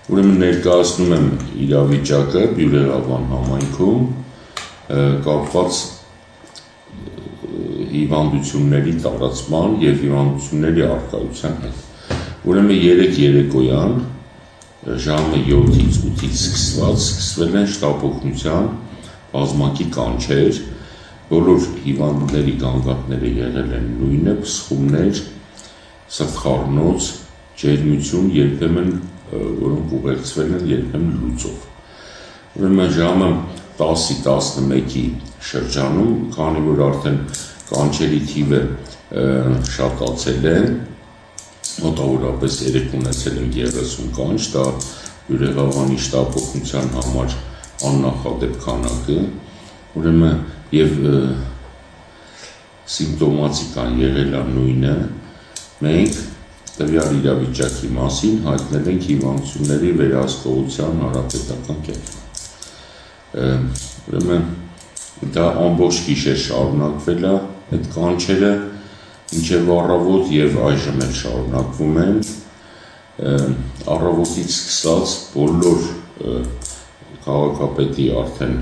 Ուրեմն ներկայացնում եմ իրավիճակը Բյուրեղավան համայնքում կապված հիվանդությունների տարածման և հիվանդությունների առկայության հետ։ Ուրեմն 3 երեկոյան ժամը 7-ից 8-ից սկսվել են շտապօգնության բազմակի կանչեր, բոլոր հիվանդների գանգատները եղել են նույնը, փսխումներ, սրտխառնոց, ջերմություն, երբեմն որոնք ուղեկցվել են երբեմն լուծով։ Ուրեմն ժամը 10-11-ի շրջանում, քանի որ արդեն կանչերի թիվը շատացել է, մոտավորապես երեք ունեցել են 30 կանչ, դա Բյուրեղավանի շտապօգնության համար աննախադեպ քանակը, ուրեմն և սիմպտոմատիկան եղել է նույնը, մենք տվյալ իրավիճակի մասին հայտնել ենք հիվանդությունների վերահսկողության հանրապետական կենտրոն։ Ուրեմն դա ամբողջ գիշեր շարունակվել է այդ կանչերը, մինչև առավոտ և այժմ էլ շարունակվում են, առավոտից սկսած բոլոր քաղաքապետի արդեն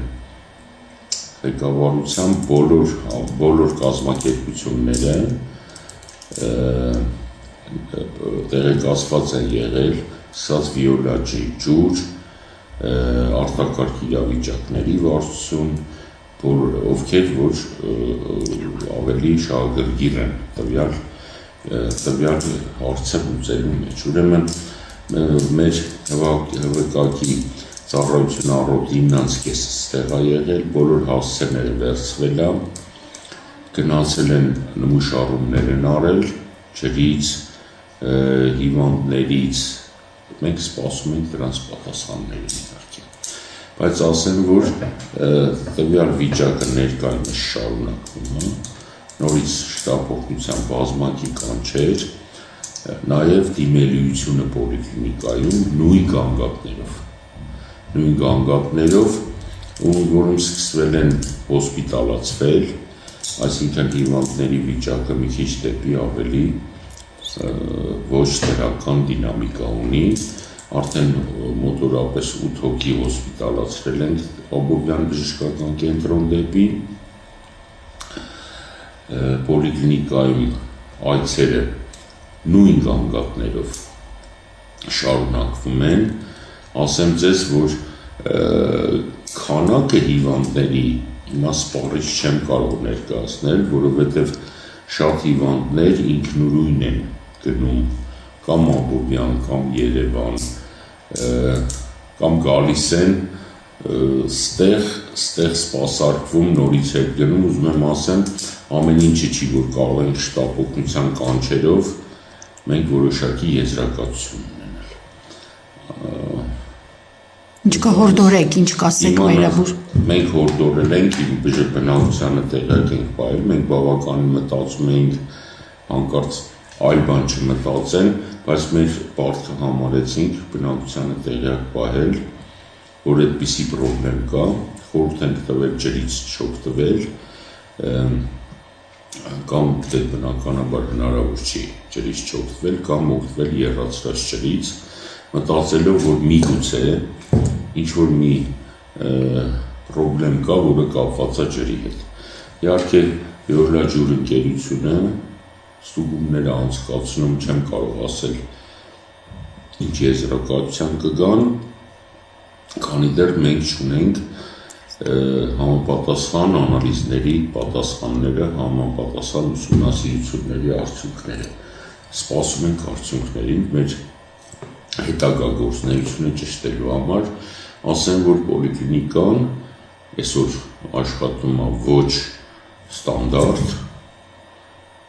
ղեկավարությամբ բոլոր կազմակերպությունները տեղեկացված են եղել, սկսած վիոլաջի ջուր, արտակարգ իրավիճակների վարչություն, ովքեր որ ավելի շահագրգիռ են տվյալ հարցը լուծելու մեջ։ Ուրեմն մեր ՀՎԿ-ի ծառայությունը առօրյա 9-ից կեսը ստեղ է եղել, բոլոր հասցեները վերցվել է, գնացել են նմուշառումներ են արել, ջրից, հիվանդներից, մենք սպասում ենք դրանց պատասխանների իհարկե, բայց ասեմ, որ տվյալ վիճակը ներկայումս շարունակվում է, նորից շտապօգնության բազմակի կանչեր, նաև դիմելիությունը պոլիկլինիկայում նույն գանգատներով, որում սկսվել են հոսպիտալացվել, այսինքն հիվանդների վիճակը մի քիչ դեպի ավելի ոչ դրական դինամիկա ունի, արդեն մոտորապես 8 հոգի հոսպիտալացրել են Աբովյան բժշկական կենտրոն դեպի, պոլիկլինիկայում այցերը նույն գանգատներով շարունակվում են, ասեմ ձեզ, որ քանակը հիվանդների հիմա սպառիչ չեմ կարող ներկայացնել, որովհետև շատ հիվանդներ ինքնուրույն են գնում կամ Աբովյան, կամ Երևան, կամ գալիս են ստեղ սպասարկվում, նորից հետ գնում, ուզում եմ ասեմ, ամեն ինչը չի, որ կարող ենք շտապօգնության կանչերով, մենք որոշակի եզրակացություն ունենալ։ Ինչ կհորդորեք, ինչ կասեք վերաբուր։ Մենք հորդորել ենք, բնակչությանը տեղյակ ենք պահել, մենք բավականին մտածում էինք հանկարծ այլ բան չմտածեն, բայց մեր պարտքը համարեցինք բնակչությանը տեղյակ պահել, որ այդպիսի պրոբլեմ կա, խորհուրդ ենք տվել ջրից չօգտվել, կամ դե բնականաբար հնարավոր չի ջրից չօգտվել, կամ օգտվել եռացրած ջրից, մտածելով, որ միգուցե ինչ-որ մի պրոբլեմ կա, որը կապված է ջրի հետ։ Իհարկե Վիոլաջուր ընկերությունը ստուգումները անցկացնում չեմ կարող ասել ինչ եզրակացության կգան, քանի դեռ մենք չունենք համապատասխան անալիզների պատասխանները, համապատասխան ուսումնասիրությունների արդյունքները։ Սպասում ենք արդյունքներին մեր հետագա գործունեությունը ճշտելու համար, ասեմ, որ պոլիկլինիկան այսօր աշխատում է ոչ ստանդարտ,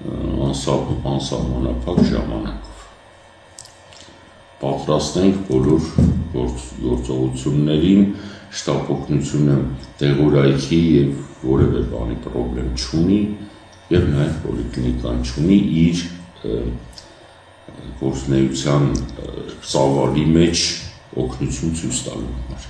անսահմանափակ ժամանակով։ Պատրաստ ենք բոլոր գործողություններին, շտապօգնությունը տեղորայքի և որևէ բանի պրոբլեմ չունի, և նաև պոլիկլինիկան չունի իր գործունեության ծավալի մեջ օգնություն ցույց տալու համար։